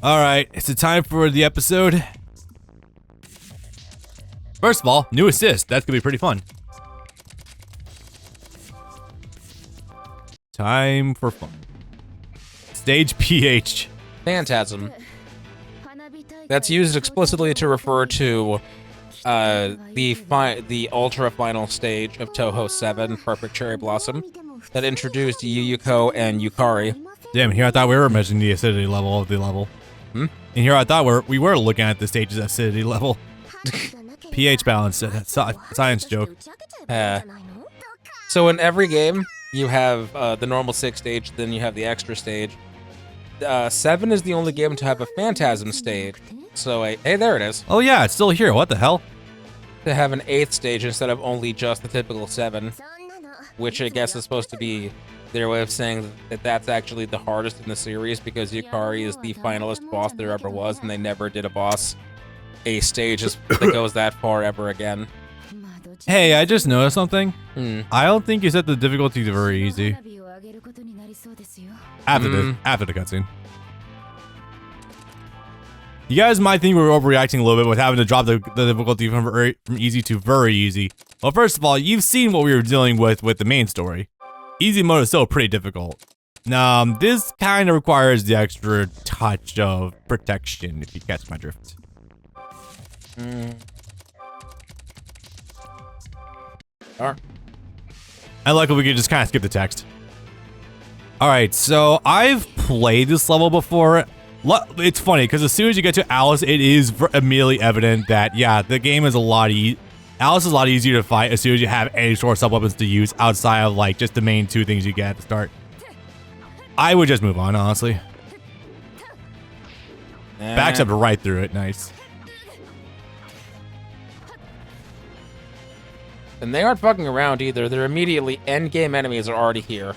Alright, it's the time for the episode. First of all, new assist. That's gonna be pretty fun. Time for fun. Stage PH. Phantasm. That's used explicitly to refer to the ultra final stage of Touhou 7, Perfect Cherry Blossom, that introduced Yuko and Yukari. Damn, here I thought we were measuring the acidity level of the level. And here I thought we were looking at the stage's acidity level. pH balance, science joke. So in every game, you have the normal 6 stage, then you have the extra stage. 7 is the only game to have a Phantasm stage. So, hey, there it is. Oh yeah, it's still here. What the hell? To have an 8th stage instead of only just the typical 7, which I guess is supposed to be their way of saying that that's actually the hardest in the series because Yukari is the finalist boss there ever was, and they never did a stage that goes that far ever again. Hey, I just noticed something. I don't think you set the difficulty to very easy. After the cutscene. You guys might think we were overreacting a little bit with having to drop the difficulty from easy to very easy. Well, first of all, you've seen what we were dealing with the main story. Easy mode is still pretty difficult. This kind of requires the extra touch of protection, if you catch my drift. Alright. And luckily we could just kind of skip the text. Alright, so I've played this level before. It's funny, because as soon as you get to Alice, it is immediately evident that, yeah, the game is Alice is a lot easier to fight as soon as you have any sort of sub-weapons to use outside of, like, just the main 2 things you get at the start. I would just move on, honestly. Backs up right through it, nice. And they aren't fucking around either. They're immediately endgame enemies are already here.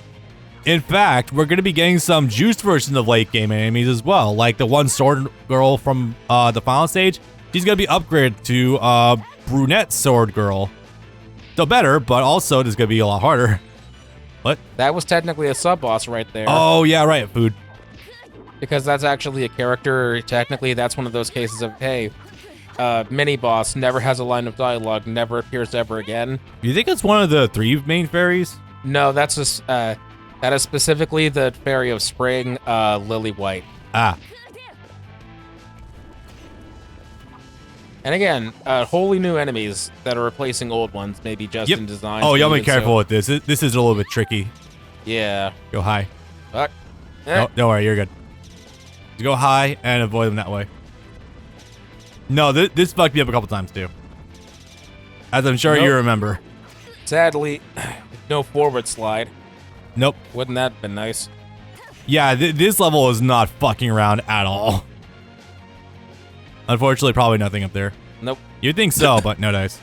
In fact, we're going to be getting some juiced versions of late game enemies as well, like the one sword girl from the final stage. She's going to be upgraded to brunette sword girl. Still better, but also it's going to be a lot harder. What? That was technically a sub-boss right there. Oh, yeah, right, food. Because that's actually a character. Technically, that's one of those cases of, hey, mini-boss never has a line of dialogue, never appears ever again. You think it's one of the 3 main fairies? No, that's just, that is specifically the Fairy of Spring, Lily White. Ah. And again, wholly new enemies that are replacing old ones, maybe just in design. Oh, y'all be careful with this. This is a little bit tricky. Yeah. Go high. Fuck. No, don't worry, you're good. Just go high and avoid them that way. No, this fucked me up a couple times too. As I'm sure you remember. Sadly, no forward slide. Nope. Wouldn't that have been nice? Yeah, this level is not fucking around at all. Unfortunately, probably nothing up there. Nope. You'd think so, but no dice.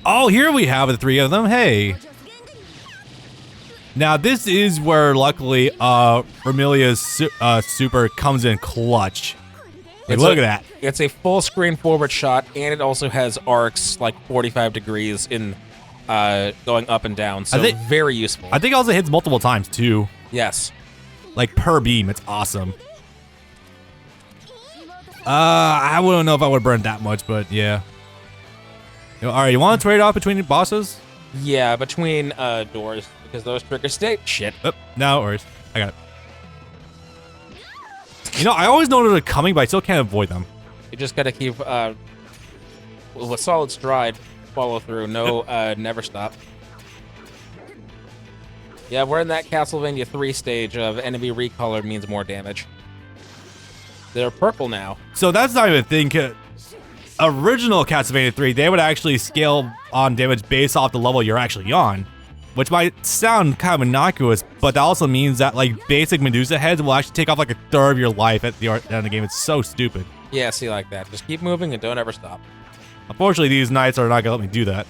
Oh, here we have the 3 of them. Hey. Now, this is where, luckily, Remilia's super comes in clutch. Like, look at that. It's a full screen forward shot, and it also has arcs like 45 degrees in going up and down, so very useful. I think it also hits multiple times, too. Yes. Like, per beam. It's awesome. I wouldn't know if I would burn that much, but yeah. Alright, you want to trade off between bosses? Yeah, between doors, because those trigger state. Shit. Oh, no worries. I got it. You know, I always know they're coming, but I still can't avoid them. You just gotta keep with a solid stride, follow through. No, never stop. Yeah, we're in that Castlevania 3 stage of enemy recolor means more damage. They're purple now. So that's not even a thing. Original Castlevania 3, they would actually scale on damage based off the level you're actually on, which might sound kind of innocuous, but that also means that like basic Medusa heads will actually take off like 1/3 of your life at the end of the game. It's so stupid. Yeah, see, like that. Just keep moving and don't ever stop. Unfortunately, these knights are not gonna let me do that.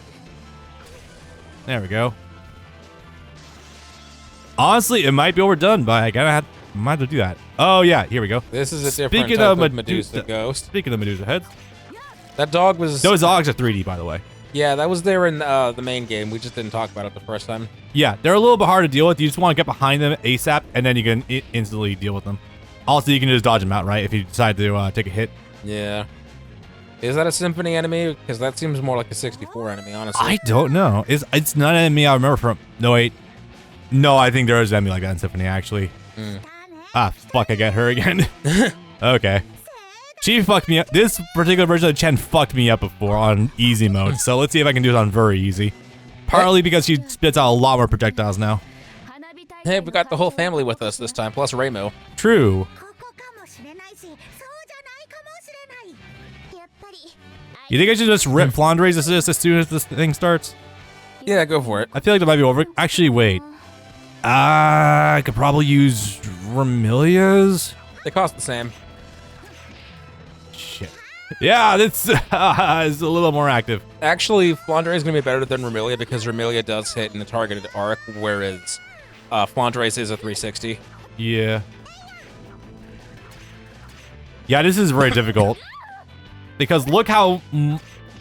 There we go. Honestly, it might be overdone, but I might have to do that. Oh yeah, here we go. This is a different type of Medusa ghost. Speaking of Medusa heads, that dog was. Those dogs are 3D, by the way. Yeah, that was there in the main game. We just didn't talk about it the first time. Yeah, they're a little bit hard to deal with. You just want to get behind them ASAP, and then you can instantly deal with them. Also, you can just dodge him out, right? If you decide to take a hit. Yeah. Is that a Symphony enemy? Because that seems more like a 64 enemy, honestly. I don't know. It's not an enemy I remember from. No, wait. No, I think there is an enemy like that in Symphony, actually. Ah, fuck, I get her again. Okay. She fucked me up. This particular version of Chen fucked me up before on easy mode, so let's see if I can do it on very easy. Partly because she spits out a lot more projectiles now. Hey, we got the whole family with us this time, plus Remo. True. You think I should just rip Flandre's assist as soon as this thing starts? Yeah, go for it. I feel like that might be over. Actually, wait. I could probably use Remilia's. They cost the same. Shit. Yeah, that's it's a little more active. Actually, Flandre is going to be better than Remilia because Remilia does hit in a targeted arc, whereas Flandre's is a 360. Yeah. Yeah, this is very difficult. Because look how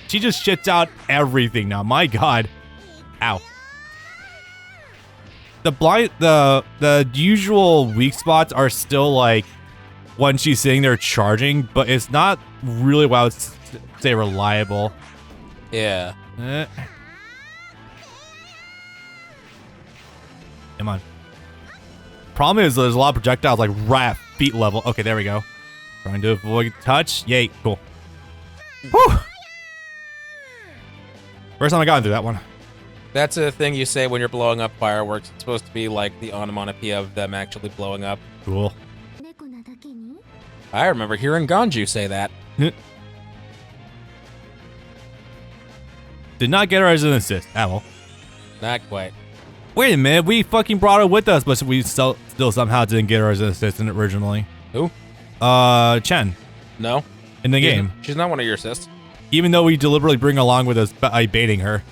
she just shits out everything now. My God. Ow. The usual weak spots are still like when she's sitting there charging, but it's not really what I would say reliable. Yeah. Come on. Problem is there's a lot of projectiles like right at feet level. Okay, there we go. Trying to avoid touch. Yay, cool. Whew. First time I got through that one. That's a thing you say when you're blowing up fireworks. It's supposed to be like the onomatopoeia of them actually blowing up. Cool. I remember hearing Ganju say that. Did not get her as an assist. Ah, well. Not quite. Wait a minute, we fucking brought her with us, but we still somehow didn't get her as an assistant originally. Who? Chen. No. In the game. She's not one of your assists. Even though we deliberately bring her along with us by baiting her.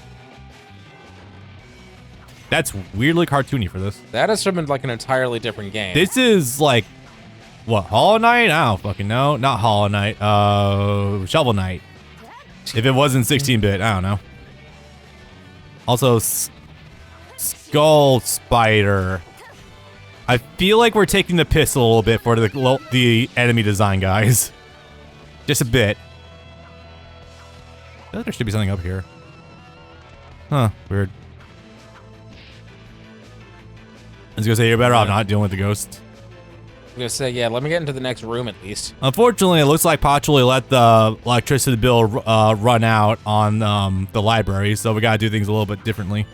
That's weirdly cartoony for this. That is from like an entirely different game. This is like, what, Hollow Knight? I don't fucking know. Not Hollow Knight. Shovel Knight. If it wasn't 16-bit, I don't know. Also, Skull Spider. I feel like we're taking the piss a little bit for the enemy design, guys. Just a bit. I feel like there should be something up here. Huh, weird. I was gonna say, you're better off not dealing with the ghost. I'm gonna say, yeah, let me get into the next room at least. Unfortunately, it looks like Pachuli let the electricity bill run out on the library, so we gotta do things a little bit differently.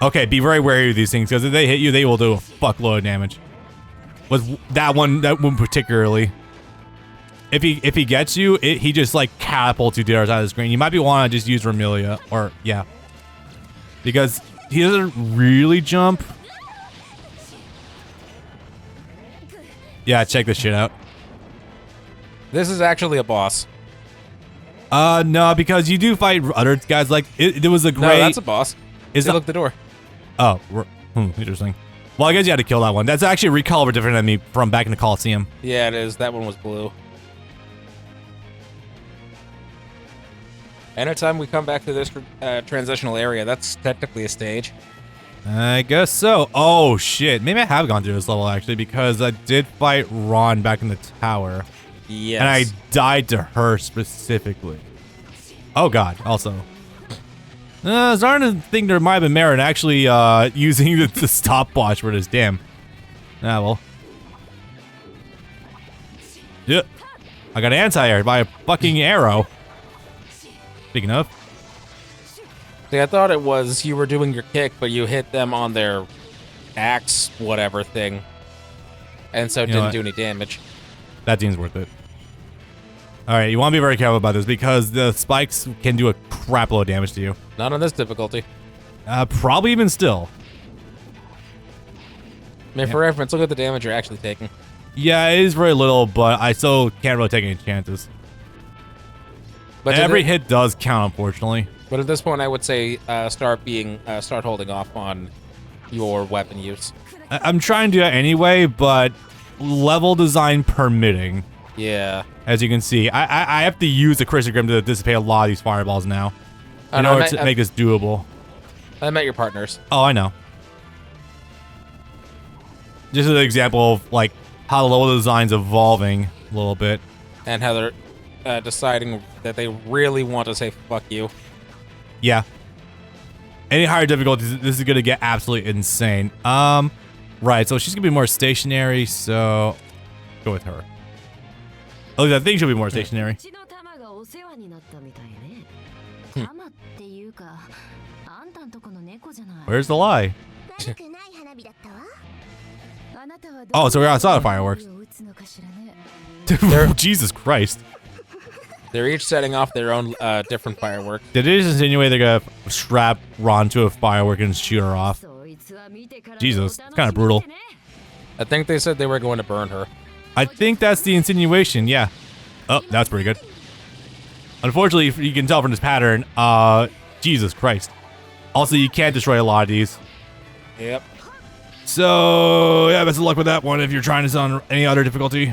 Okay, be very wary of these things, because if they hit you, they will do a fuckload of damage. With that one particularly. If he gets you, he just like catapults you to the other side of the screen. You might be wanting to just use Remilia, or yeah, because he doesn't really jump. Yeah, check this shit out. This is actually a boss. No, because you do fight other guys. Like there was a great. No, that's a boss. Is that look the door? Oh, interesting. Well, I guess you had to kill that one. That's actually a recall of a different enemy from back in the Coliseum. Yeah, it is. That one was blue. Anytime we come back to this transitional area, that's technically a stage. I guess so. Oh, shit. Maybe I have gone through this level, actually, because I did fight Ron back in the tower. Yes. And I died to her specifically. Oh, God. Also. I was starting to think there might have been merit actually using the stopwatch for this. Damn. Ah, well. Yeah. I got anti-aired by a fucking arrow. Speaking of. See, I thought it was you were doing your kick, but you hit them on their axe whatever thing. And so it didn't do any damage. That seems worth it. Alright, you want to be very careful about this because the spikes can do a crap load of damage to you. Not on this difficulty. Probably even still. I mean, for reference, look at the damage you're actually taking. Yeah, it is very little, but I still can't really take any chances. But every hit does count, unfortunately. But at this point, I would say start holding off on your weapon use. I'm trying to do that anyway, but level design permitting. Yeah. As you can see, I have to use the Crisogrim to dissipate a lot of these fireballs now in order to make this doable. I met your partners. Oh, I know. Just an example of like how the level design's evolving a little bit. And how they're deciding that they really want to say fuck you. Yeah. Any higher difficulties, this is gonna get absolutely insane. Right, so she's gonna be more stationary, so go with her. At least I think she'll be more stationary. Where's the lie? Oh, so we're outside of fireworks. Jesus Christ. They're each setting off their own different fireworks. Did they just insinuate they're gonna strap Ron to a firework and shoot her off? Jesus, it's kind of brutal. I think they said they were going to burn her. I think that's the insinuation, yeah. Oh, that's pretty good. Unfortunately, you can tell from this pattern, Jesus Christ. Also, you can't destroy a lot of these. Yep. So, yeah, best of luck with that one if you're trying this on any other difficulty.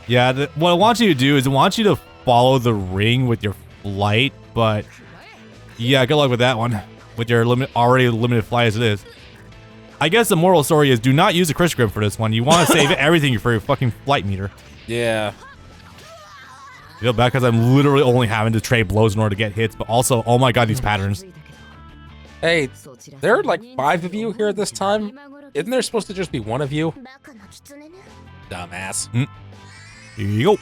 Yeah, what I want you to do is I want you to follow the ring with your flight, but yeah, good luck with that one. With your already limited flight as it is. I guess the moral story is do not use a Crisogrim for this one. You want to save everything for your fucking flight meter. Yeah. I feel bad because I'm literally only having to trade blows in order to get hits, but also, oh my god, these patterns. Hey, there are like 5 of you here this time. Isn't there supposed to just be 1 of you? Dumbass. Here you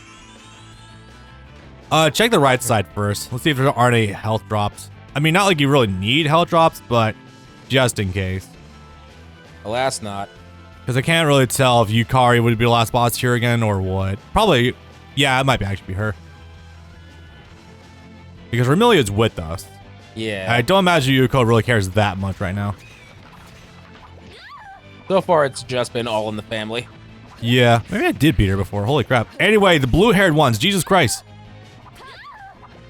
go. Check the right side first. Let's see if there aren't any health drops. I mean, not like you really need health drops, but just in case. Alas, not. Because I can't really tell if Yukari would be the last boss here again or what. Probably, yeah, it might actually be her. Because Remilia is with us. Yeah. I don't imagine Yuko really cares that much right now. So far, it's just been all in the family. Yeah, maybe I did beat her before. Holy crap. Anyway, the blue-haired ones, Jesus Christ.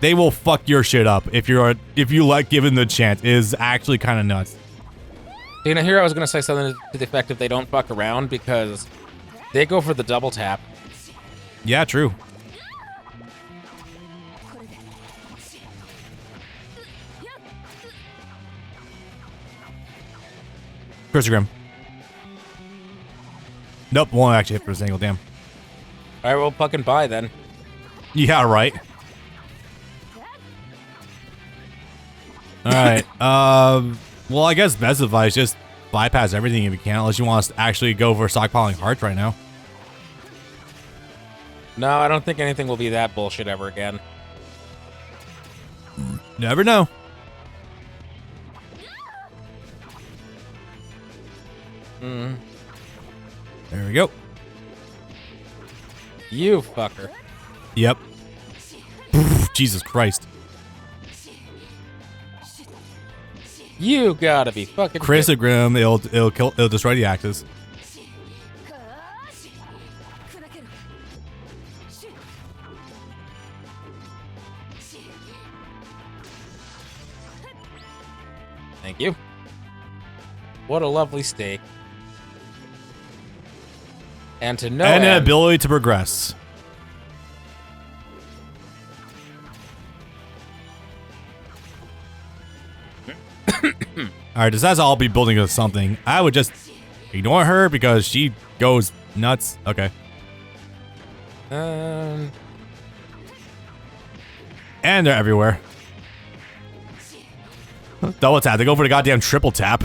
They will fuck your shit up if you like given the chance. It is actually kind of nuts. You know, here I was gonna say something to the effect of they don't fuck around because they go for the double tap. Yeah, true. Crisogrim. Nope, won't actually hit for a single, damn. Alright, well, fucking bye then. Yeah, right. Alright, well, I guess best advice, just bypass everything if you can, unless you want us to actually go for stockpiling hearts right now. No, I don't think anything will be that bullshit ever again. Never know. There we go. You fucker. Yep. Jesus Christ. You gotta be fucking Crisogrim, it'll destroy the axes. Thank you. What a lovely steak. And to no And end, an ability to progress. Alright, this has to all be building to something. I would just ignore her because she goes nuts. Okay. And they're everywhere. Double tap. They go for the goddamn triple tap.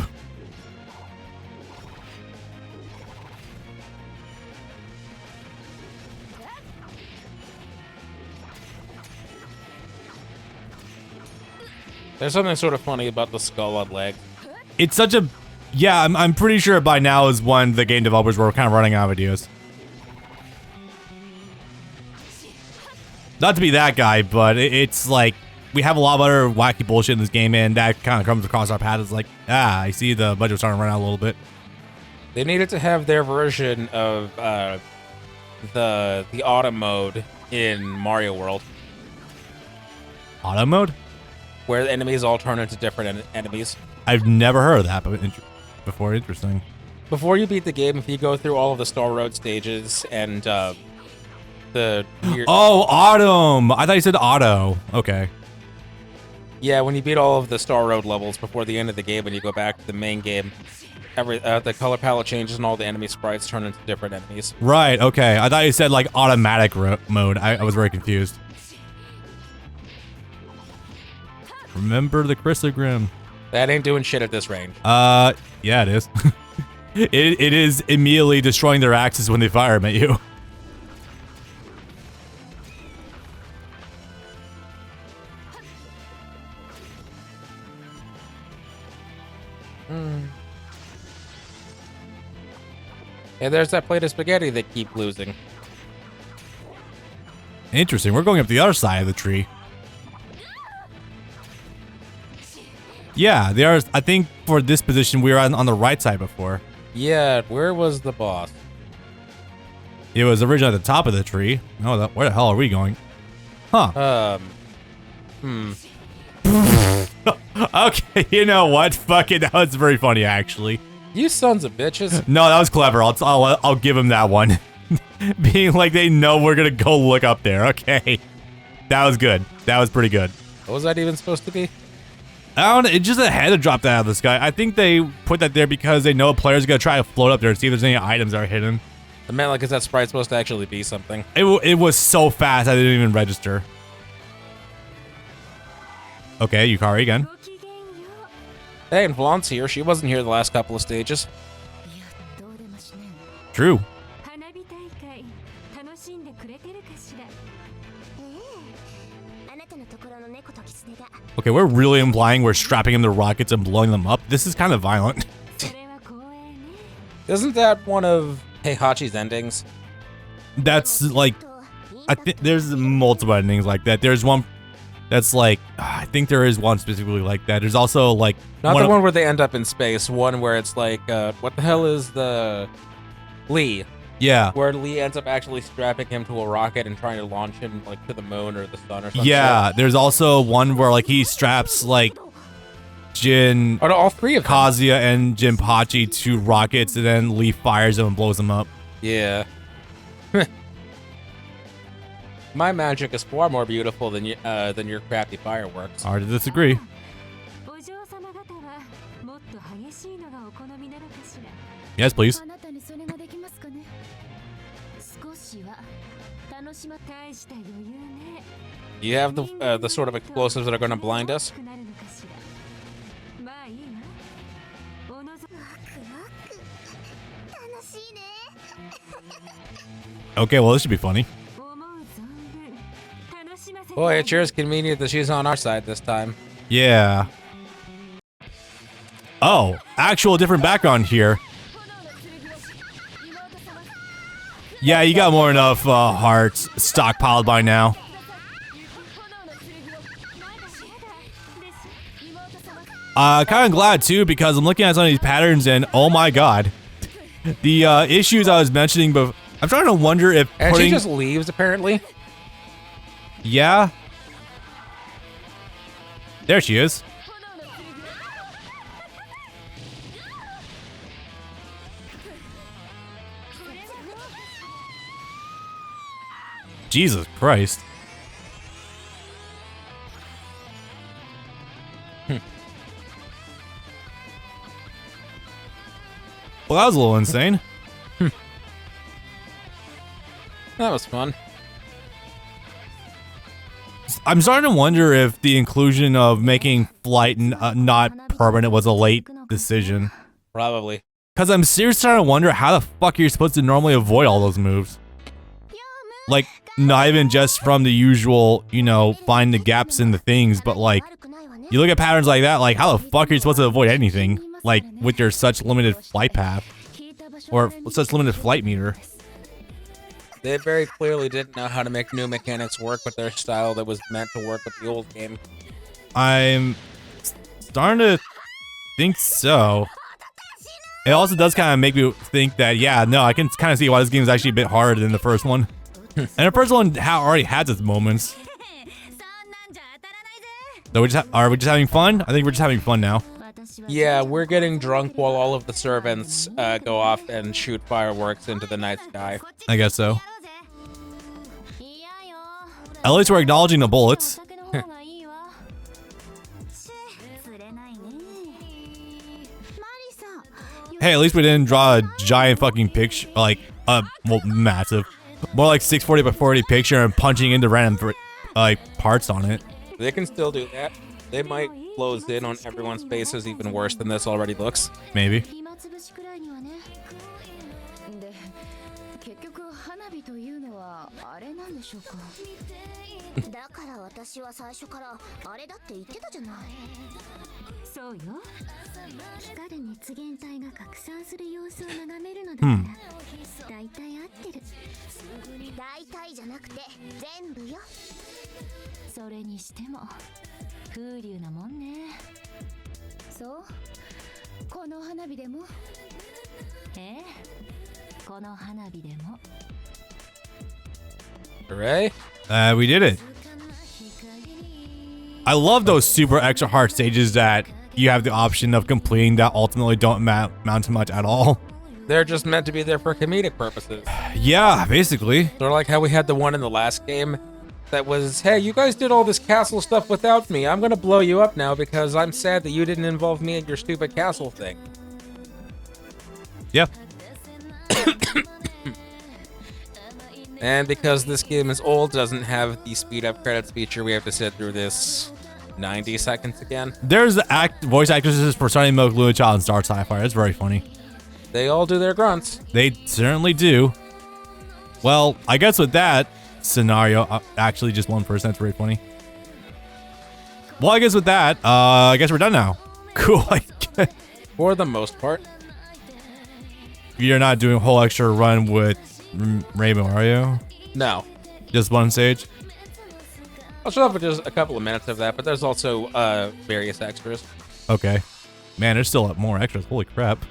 there's something sort of funny about the skull on leg. It's such a... Yeah, I'm pretty sure by now is when the game developers were kind of running out of ideas. Not to be that guy, but it's like... We have a lot of other wacky bullshit in this game, and that kind of comes across our path as like, I see the budget's starting to run out a little bit. They needed to have their version of the autumn mode in Mario World. Auto mode? Where the enemies all turn into different enemies. I've never heard of that before. Interesting. Before you beat the game, if you go through all of the Star Road stages and the weird... Oh, Autumn! I thought you said Auto. Okay. Yeah, when you beat all of the Star Road levels before the end of the game, when you go back to the main game, the color palette changes and all the enemy sprites turn into different enemies. Right, okay. I thought you said, like, automatic mode. I was very confused. Remember the Chrysogrim. That ain't doing shit at this range. Yeah, it is. It is immediately destroying their axes when they fire them at you. Hey, there's that plate of spaghetti they keep losing. Interesting. We're going up the other side of the tree. Yeah, there are. I think for this position, we were on the right side before. Yeah, where was the boss? It was originally at the top of the tree. Oh, where the hell are we going? Huh. Okay, you know what? Fuck it. That was very funny, actually. You sons of bitches. No, that was clever. I'll give him that one. Being like they know we're gonna go look up there. Okay, that was good. That was pretty good. What was that even supposed to be? I don't know. It's just a head that dropped out of the sky. I think they put that there because they know a player's gonna try to float up there and see if there's any items that are hidden. I meant like, is that sprite supposed to actually be something? It was so fast I didn't even register. Okay, Yukari again. Hey, and Vlon's here. She wasn't here the last couple of stages. True. Okay, we're really implying we're strapping him to rockets and blowing them up. This is kind of violent. Isn't that one of Heihachi's endings? That's like, I think there's multiple endings like that. There's one that's like, I think there is one specifically like that. There's also like not the one where they end up in space. One where it's like, what the hell is the Lee? Yeah. Where Lee ends up actually strapping him to a rocket and trying to launch him like to the moon or the sun or something. Yeah. There's also one where like he straps like Jin, oh, no, all three of them. Kazuya and Jinpachi to rockets, and then Lee fires them and blows them up. Yeah. My magic is far more beautiful than your crappy fireworks. Hard to disagree. Yes, please. You have the sort of explosives that are going to blind us? Okay, well, this should be funny. Boy, it sure is convenient that she's on our side this time. Yeah. Oh, actual different background here. Yeah, you got more than enough hearts stockpiled by now. Kind of glad too, because I'm looking at some of these patterns and oh my god. The issues I was mentioning before, I'm starting to wonder if and she just leaves, apparently. Yeah. There she is. Jesus Christ. Well, that was a little insane. That was fun. I'm starting to wonder if the inclusion of making flight not permanent was a late decision. Probably. Because I'm seriously trying to wonder how the fuck you're supposed to normally avoid all those moves. Like, not even just from the usual, you know, find the gaps in the things, but like, you look at patterns like that, like, how the fuck are you supposed to avoid anything? Like, with your such limited flight path. Or such limited flight meter. They very clearly didn't know how to make new mechanics work with their style that was meant to work with the old game. I'm starting to think so. It also does kind of make me think that, yeah, no, I can kind of see why this game is actually a bit harder than the first one. And the first one already had its moments. So are we just having fun? I think we're just having fun now. Yeah, we're getting drunk while all of the servants go off and shoot fireworks into the night sky. I guess so. At least we're acknowledging the bullets. Hey, at least we didn't draw a giant fucking picture, like, well, massive. More like 640 by 40 picture and punching into random, like, parts on it. They can still do that. They might close in on everyone's faces even worse than this already looks. Maybe. Hooray. We did it. I love those super extra hard stages that you have the option of completing that ultimately don't amount to much at all. They're just meant to be there for comedic purposes. Yeah, basically. Sort of like how we had the one in the last game that was, hey, you guys did all this castle stuff without me. I'm gonna blow you up now because I'm sad that you didn't involve me in your stupid castle thing. Yeah. And because this game is old, doesn't have the speed up credits feature, we have to sit through this 90 seconds again. There's voice actresses for Sunny Milk, Luna Child, and Star Sci-Fi. That's very funny. They all do their grunts. They certainly do. Well, I guess with that scenario, actually just one person. That's very funny. Well, I guess with that, I guess we're done now. Cool. For the most part. You're not doing a whole extra run with Rainbow, are you? No. Just one stage? I'll show up for just a couple of minutes of that, but there's also various extras. Okay. Man, there's still more extras. Holy crap.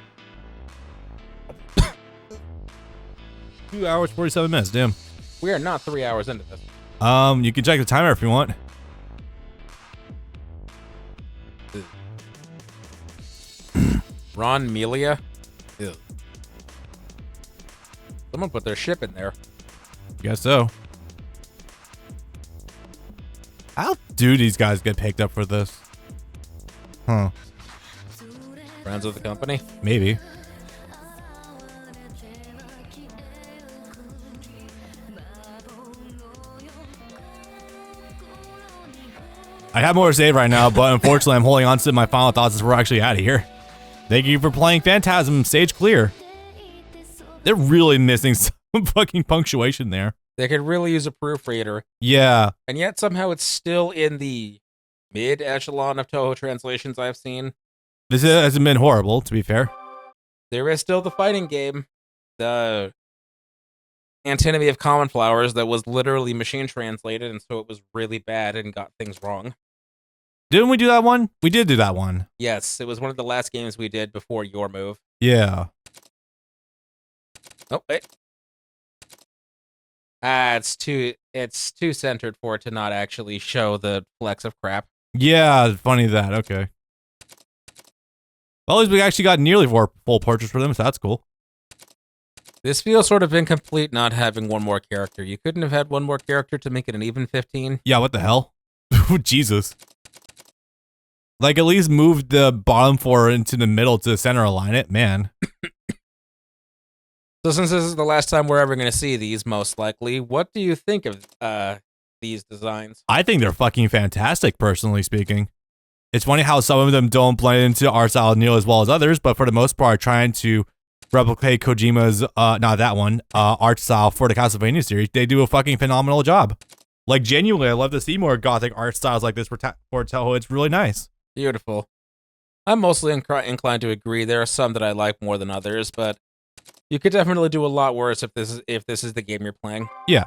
2 hours, 47 minutes. Damn. We are not 3 hours into this. You can check the timer if you want. Remilia? Ew. Someone put their ship in there. Guess so. How do these guys get picked up for this? Huh. Friends of the company? Maybe. I have more to say right now, but unfortunately I'm holding on to my final thoughts as we're actually out of here. Thank you for playing Phantasm Stage Clear. They're really missing some fucking punctuation there. They could really use a proofreader. Yeah. And yet somehow it's still in the mid-echelon of Toho translations I've seen. This hasn't been horrible, to be fair. There is still the fighting game. The Antinomy of Common Flowers that was literally machine translated, and so it was really bad and got things wrong. Didn't we do that one? We did do that one. Yes, it was one of the last games we did before your move. Yeah. Oh, wait. It's too centered for it to not actually show the flecks of crap. Yeah, funny that. Okay. Well, at least we actually got nearly 4 full portraits for them, so that's cool. This feels sort of incomplete not having one more character. You couldn't have had one more character to make it an even 15? Yeah, what the hell? Jesus. Like, at least move the bottom 4 into the middle to center align it, man. So since this is the last time we're ever going to see these, most likely, what do you think of these designs? I think they're fucking fantastic, personally speaking. It's funny how some of them don't blend into art style nearly as well as others, but for the most part, trying to replicate Kojima's, not that one, art style for the Castlevania series, they do a fucking phenomenal job. Like, genuinely, I love to see more gothic art styles like this for Toho. It's really nice. Beautiful. I'm mostly inclined to agree. There are some that I like more than others, but you could definitely do a lot worse if this is the game you're playing. Yeah.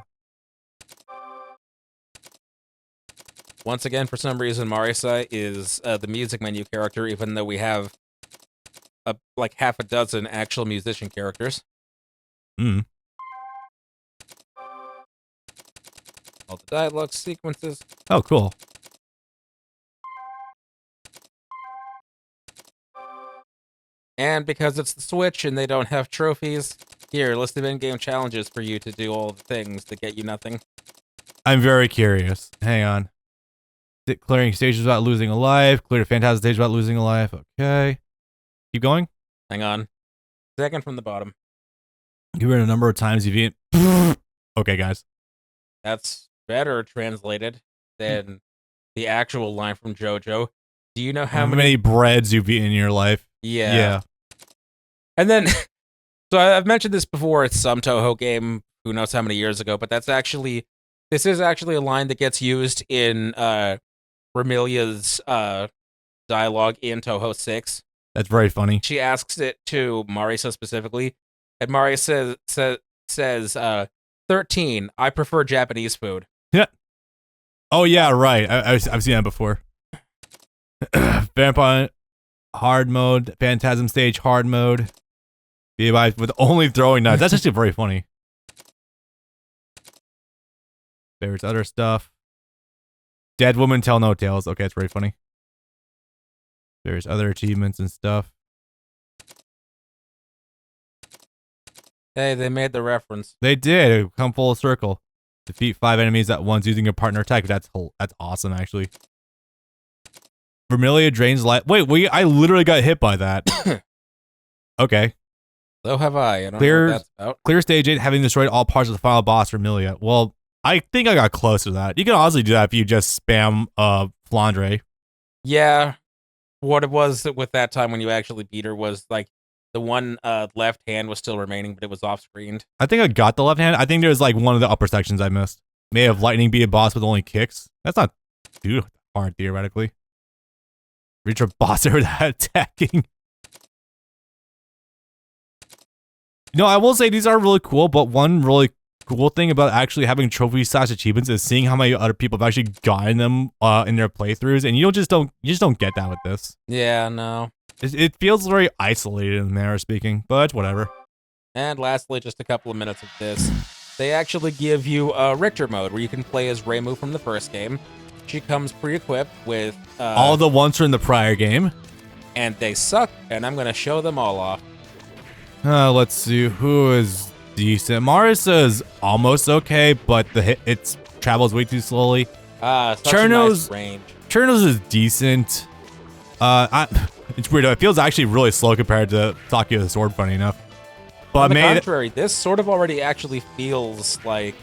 Once again, for some reason, Marisa is the music menu character, even though we have like half a dozen actual musician characters. Hmm. All the dialogue sequences. Oh, cool. And because it's the Switch and they don't have trophies, here, list of in-game challenges for you to do all the things that get you nothing. I'm very curious. Hang on. Clearing stages without losing a life. Clear the Phantasm stage without losing a life. Okay. Keep going. Hang on. Second from the bottom. Give it a number of times you've eaten. Okay, guys. That's better translated than the actual line from Jojo. Do you know How many breads you've eaten in your life? Yeah. And then, so I've mentioned this before. It's some Toho game, who knows how many years ago, but this is actually a line that gets used in Remilia's dialogue in Toho 6. That's very funny. She asks it to Marisa specifically, and Marisa says 13, I prefer Japanese food. Yeah. Oh, yeah, right. I've seen that before. Vampire hard mode, Phantasm stage hard mode. With only throwing knives. That's actually very funny. There's other stuff. Dead woman tell no tales. Okay, it's very funny. There's other achievements and stuff. Hey, they made the reference. They did. Come full circle. Defeat 5 enemies at once using a partner attack. That's awesome, actually. Remilia drains life. Wait, I literally got hit by that. Okay. So have I. I don't know what that's about. Clear stage 8, having destroyed all parts of the final boss, Remilia. Well, I think I got close to that. You can honestly do that if you just spam Flandre. Yeah. What it was with that time when you actually beat her was like the one left hand was still remaining, but it was off-screened. I think I got the left hand. I think there's like one of the upper sections I missed. May have lightning be a boss with only kicks. That's not too hard, theoretically. Reach a boss there without attacking. No, I will say these are really cool, but one really cool thing about actually having trophy-slash achievements is seeing how many other people have actually gotten them in their playthroughs, and you just don't get that with this. Yeah, no. It feels very isolated in manner of speaking, but whatever. And lastly, just a couple of minutes of this. They actually give you a Richter mode where you can play as Reimu from the first game. She comes pre-equipped with all the ones from the prior game. And they suck, and I'm going to show them all off. Let's see who is decent. Marisa is almost okay, but it travels way too slowly. Cherno's nice range. Cherno's is decent. It's weird. It feels actually really slow compared to Sakia the Sword, funny enough. But on the contrary, this sort of already actually feels like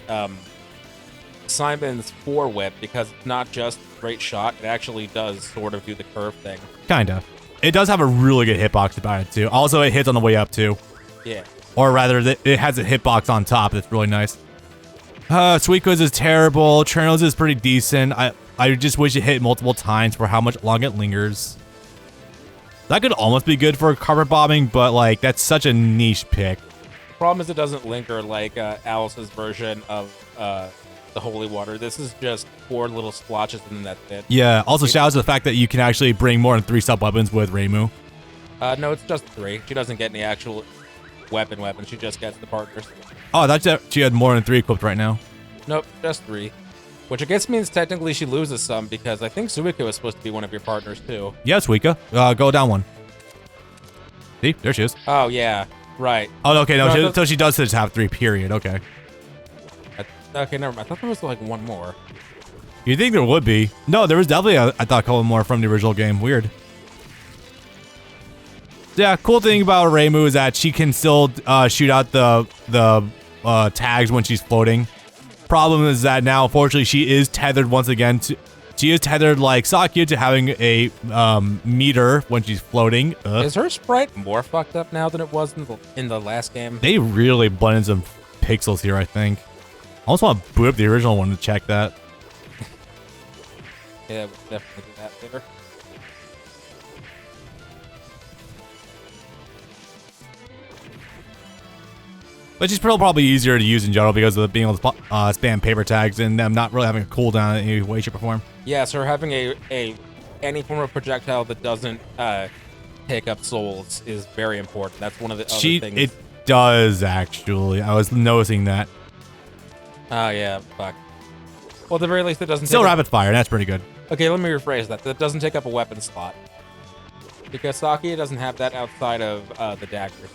Simon's forewhip, because it's not just straight shot. It actually does sort of do the curve thing. Kinda. It does have a really good hitbox about it, too. Also, it hits on the way up, too. Yeah. Or rather, it has a hitbox on top that's really nice. Suiko's is terrible. Cherno's is pretty decent. I just wish it hit multiple times for how much long it lingers. That could almost be good for carpet bombing, but like that's such a niche pick. The problem is it doesn't linger like Alice's version of the holy water. This is just 4 little splotches and then that's it. Yeah. Also, shout out to the fact that you can actually bring more than 3 sub weapons with Reimu. No, it's just 3. She doesn't get any actual weapon. She just gets the partners. Oh, that's she had more than 3 equipped right now. Nope, just 3. Which I guess means technically she loses some, because I think Suiko is supposed to be one of your partners too. Yeah, Suika. Go down 1. See, there she is. Oh yeah, right. Oh, okay, no, so she does just have 3, period. Okay. Okay, never mind. I thought there was like 1 more. You think there would be? No, there was definitely I thought a couple more from the original game. Weird. Yeah, cool thing about Reimu is that she can still shoot out the tags when she's floating. Problem is that now, unfortunately, she is tethered once again to. She is tethered like Sakia to having a meter when she's floating. Is her sprite more fucked up now than it was in the last game? They really blended some pixels here, I think. I almost want to boot up the original one to check that. Yeah, we'll definitely do that later. Which is probably easier to use in general because of being able to spam paper tags and them not really having a cooldown in any way, shape, or form. Yeah, so having any form of projectile that doesn't take up souls is very important. That's one of the other things. It does, actually. I was noticing that. Oh, yeah, fuck. Well, at the very least, it doesn't Still rapid fire, that's pretty good. Okay, let me rephrase that. That doesn't take up a weapon slot. Because Sakia doesn't have that outside of the daggers.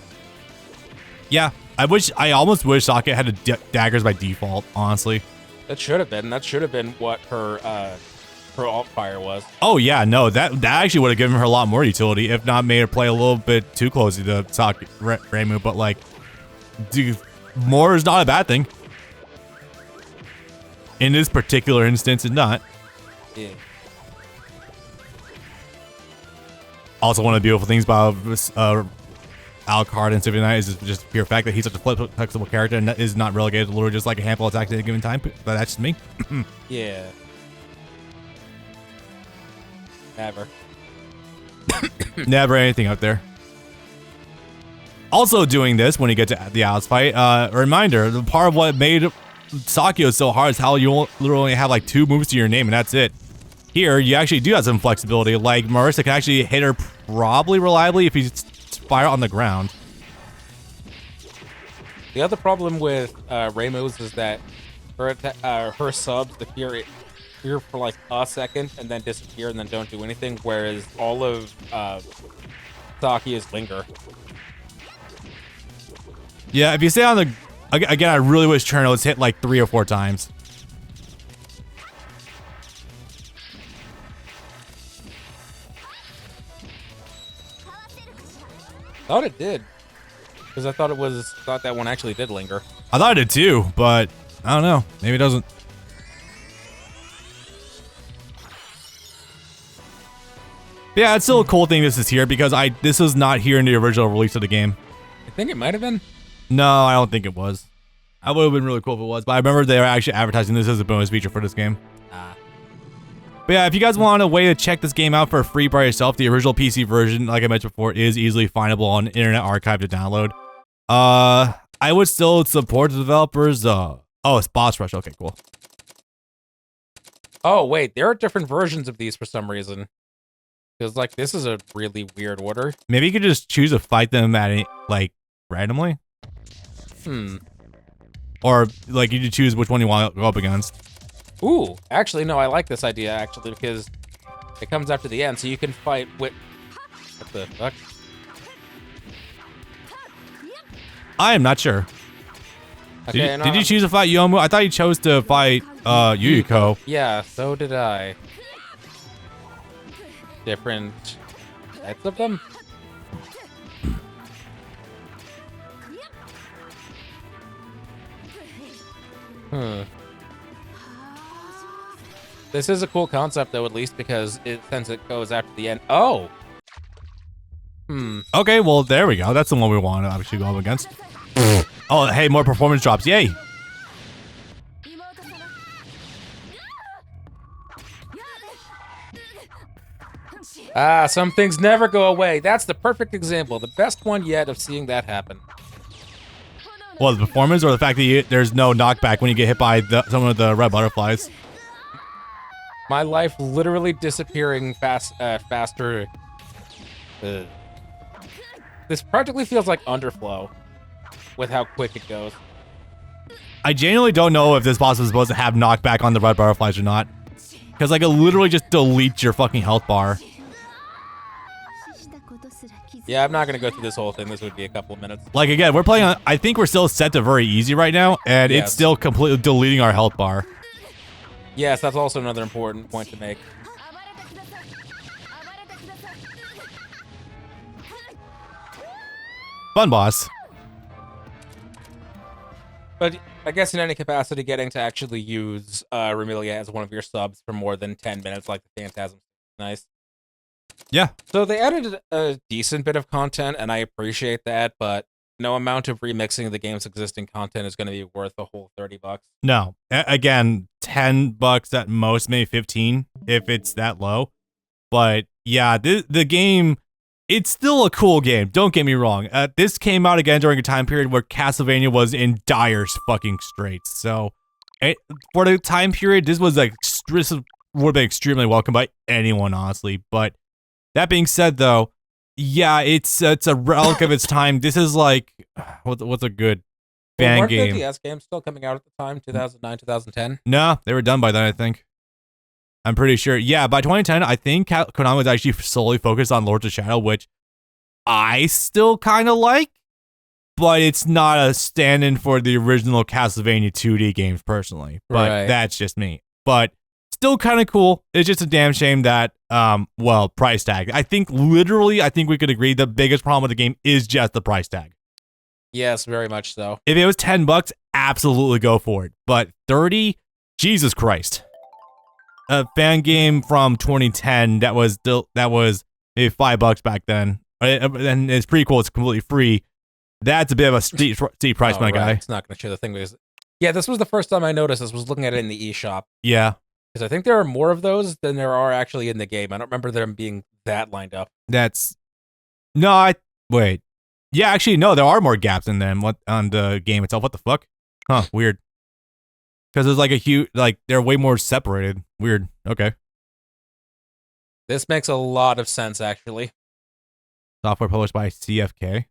Yeah, I almost wish Sakia had daggers by default, honestly. That should have been. That should have been what her alt fire was. Oh yeah, no, that actually would have given her a lot more utility, if not made her play a little bit too closely to Reimu. But like, dude, more is not a bad thing. In this particular instance, it's not. Yeah. Also, one of the beautiful things about Alucard and Symphony Knight is just the pure fact that he's such a flexible character and is not relegated to literally just like a handful of attacks at a given time. But that's just me. Yeah. Never. Never anything out there. Also doing this when you get to the Alice fight, a reminder, the part of what made Sakio so hard is how you literally have like 2 moves to your name and that's it. Here, you actually do have some flexibility, like Marissa can actually hit her probably reliably if you fire on the ground. The other problem with Reimu's is that her subs appear for like a second and then disappear and then don't do anything, whereas all of Sakia's linger. Yeah, if you stay on the... Again, I really wish Cherno's hit like 3 or 4 times. Thought it did. Because I thought that one actually did linger. I thought it did too, but I don't know. Maybe it doesn't. Yeah, it's still a cool thing this is here because this was not here in the original release of the game. I think it might have been. No, I don't think it was. I would have been really cool if it was, but I remember they were actually advertising this as a bonus feature for this game. But yeah, if you guys want a way to check this game out for free by yourself, the original PC version, like I mentioned before, is easily findable on Internet Archive to download. I would still support the developers. Oh, it's Boss Rush. Okay, cool. Oh, wait, there are different versions of these for some reason. Because, like, this is a really weird order. Maybe you could just choose to fight them at it, like, randomly? Or, like, you could choose which one you want to go up against. Ooh, actually, no, I like this idea, actually, because it comes after the end, so you can fight with... What the fuck? I am not sure. Okay, did you choose to fight Yomu? I thought you chose to fight Yuyuko. Yeah, so did I. Different types of them? This is a cool concept, though, at least, because since it goes after the end. Oh! Okay, well, there we go. That's the one we want to actually go up against. Oh, hey, more performance drops. Yay! Ah, some things never go away. That's the perfect example. The best one yet of seeing that happen. Well, the performance or the fact that there's no knockback when you get hit by some of the red butterflies? My life literally disappearing faster. This practically feels like Underflow with how quick it goes. I genuinely don't know if this boss is supposed to have knockback on the red butterflies or not. Because, like, it literally just deletes your fucking health bar. Yeah, I'm not going to go through this whole thing. This would be a couple of minutes. Like, again, we're playing on... I think we're still set to very easy right now, and Yes. it's still completely deleting our health bar. Yes, that's also another important point to make. Fun boss. But I guess in any capacity, getting to actually use Remilia as one of your subs for more than 10 minutes, like the Phantasm, nice. Yeah. So they added a decent bit of content, and I appreciate that, but no amount of remixing the game's existing content is going to be worth a whole $30. No. Again, $10 at most, maybe 15 if it's that low. But yeah, the game, it's still a cool game. Don't get me wrong. This came out again during a time period where Castlevania was in dire fucking straits. So for the time period, this was like this would have been extremely welcome by anyone, honestly. But that being said, though, yeah, it's a relic of its time. This is like what's a good fan game? Weren't the DS games still coming out at the time, 2009, 2010? No, they were done by then, I think. I'm pretty sure. Yeah, by 2010, I think Konami was actually solely focused on Lords of Shadow, which I still kind of like. but it's not a stand-in for the original Castlevania 2D games, personally. But Right. that's just me. But still kind of cool. It's just a damn shame that, price tag. I think we could agree the biggest problem with the game is just the price tag. Yes, very much so. If it was $10, absolutely go for it. But 30, Jesus Christ. A fan game from 2010 that was maybe $5 back then, and it's pretty cool. It's completely free. That's a bit of a steep price, my guy. It's not going to show the thing because, yeah, this was the first time I noticed this. Was looking at it in the eShop. Yeah, Because I think there are more of those than there are actually in the game. I don't remember them being that lined up. wait. Yeah, actually, no, there are more gaps in them on the game itself. What the fuck? Huh, weird. Because there's like a huge, they're way more separated. Weird. Okay. This makes a lot of sense, actually. Software published by CFK.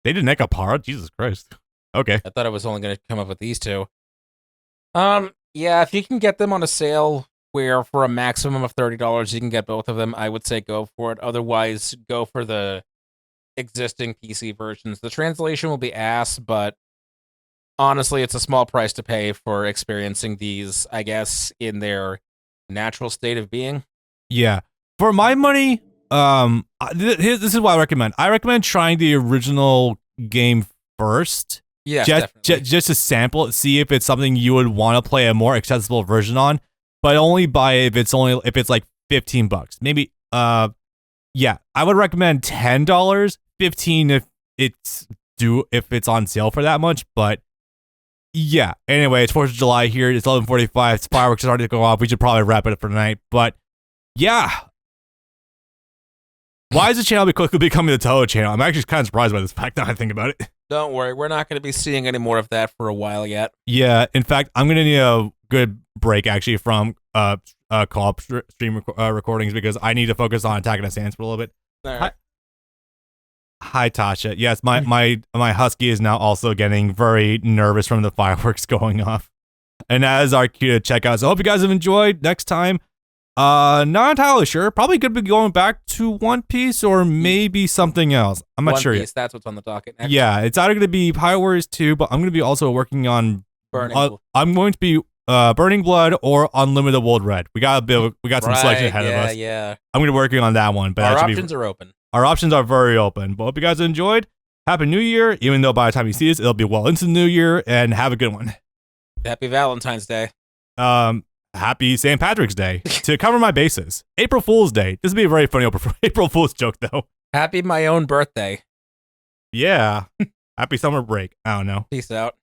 They did Nekapara? Jesus Christ. Okay. I thought I was only going to come up with these two. Yeah, if you can get them on a sale where for a maximum of $30 you can get both of them, I would say go for it. Otherwise, go for the existing PC versions. The translation will be ass, but honestly, it's a small price to pay for experiencing these, I guess, in their natural state of being. Yeah. For my money, this is what I recommend. I recommend trying the original game first. Yeah, just to sample it, see if it's something you would want to play a more accessible version on, but only buy it if it's like $15. Maybe yeah, I would recommend $10, $15 if it's on sale for that much, but yeah. Anyway, it's 4th of July here. It's 11:45. Fireworks are starting to go off. We should probably wrap it up for tonight. But yeah. Why is the channel quickly becoming the Toho channel? I'm actually kind of surprised by this fact now I think about it. Don't worry, we're not going to be seeing any more of that for a while yet. Yeah, in fact, I'm going to need a good break actually from co-op stream recordings because I need to focus on Attack on the Sands for a little bit. All right. Hi, Tasha. Yes, my husky is now also getting very nervous from the fireworks going off. And that is our cue to check out. So I hope you guys have enjoyed. Next time, not entirely sure. Probably could be going back to One Piece or maybe something else. I'm not sure yet. That's what's on the docket next. Yeah, it's either going to be Pirate Warriors 2, but I'm going to be also working on I'm going to be Burning Blood or Unlimited World Red. We got some selection ahead of us. Yeah. I'm going to be working on that one. But our options are open. Our options are very open. But hope you guys enjoyed. Happy New Year, even though by the time you see this, it'll be well into the New Year, and have a good one. Happy Valentine's Day. Happy St. Patrick's Day. To cover my bases. April Fool's Day. This would be a very funny April Fool's joke, though. Happy my own birthday. Yeah. Happy summer break. I don't know. Peace out.